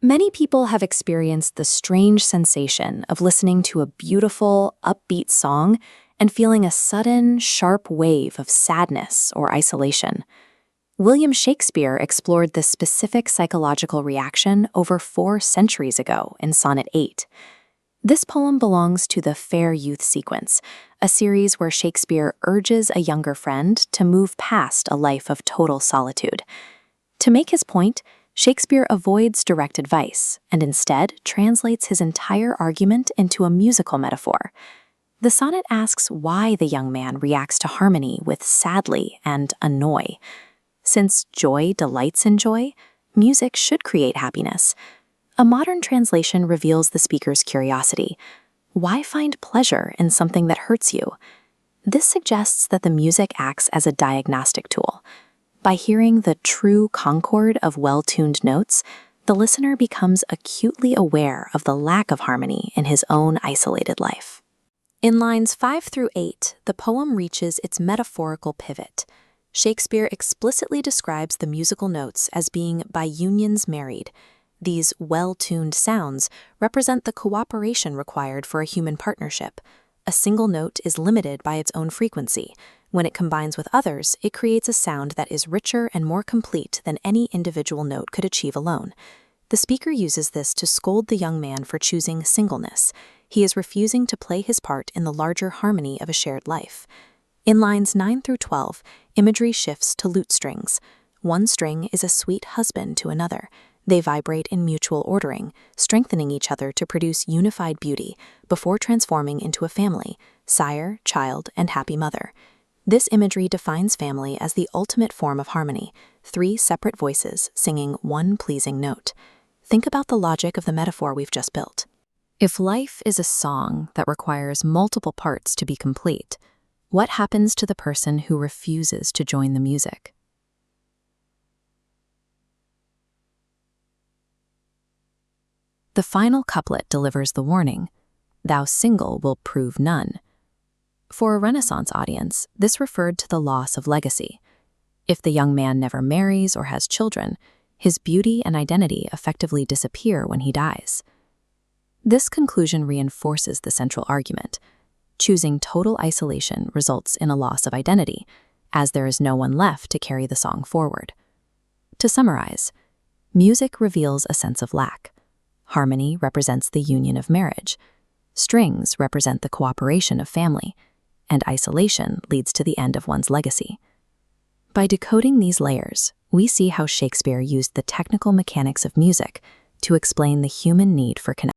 Many people have experienced the strange sensation of listening to a beautiful, upbeat song and feeling a sudden, sharp wave of sadness or isolation. William Shakespeare explored this specific psychological reaction over 4 centuries ago in Sonnet 8. This poem belongs to the Fair Youth sequence, a series where Shakespeare urges a younger friend to move past a life of total solitude. To make his point, Shakespeare avoids direct advice and instead translates his entire argument into a musical metaphor. The sonnet asks why the young man reacts to harmony with sadly and annoy. Since joy delights in joy, music should create happiness. A modern translation reveals the speaker's curiosity. Why find pleasure in something that hurts you? This suggests that the music acts as a diagnostic tool. By hearing the true concord of well-tuned notes, the listener becomes acutely aware of the lack of harmony in his own isolated life. In lines 5 through 8, the poem reaches its metaphorical pivot. Shakespeare explicitly describes the musical notes as being by unions married. These well-tuned sounds represent the cooperation required for a human partnership. A single note is limited by its own frequency. When it combines with others, it creates a sound that is richer and more complete than any individual note could achieve alone. The speaker uses this to scold the young man for choosing singleness. He is refusing to play his part in the larger harmony of a shared life. In lines 9 through 12, imagery shifts to lute strings. One string is a sweet husband to another. They vibrate in mutual ordering, strengthening each other to produce unified beauty before transforming into a family, sire, child, and happy mother. This imagery defines family as the ultimate form of harmony, 3 separate voices singing one pleasing note. Think about the logic of the metaphor we've just built. If life is a song that requires multiple parts to be complete, what happens to the person who refuses to join the music? The final couplet delivers the warning, "Thou single will prove none." For a Renaissance audience, this referred to the loss of legacy. If the young man never marries or has children, his beauty and identity effectively disappear when he dies. This conclusion reinforces the central argument. Choosing total isolation results in a loss of identity, as there is no one left to carry the song forward. To summarize, music reveals a sense of lack. Harmony represents the union of marriage. Strings represent the cooperation of family, and isolation leads to the end of one's legacy. By decoding these layers, we see how Shakespeare used the technical mechanics of music to explain the human need for connection.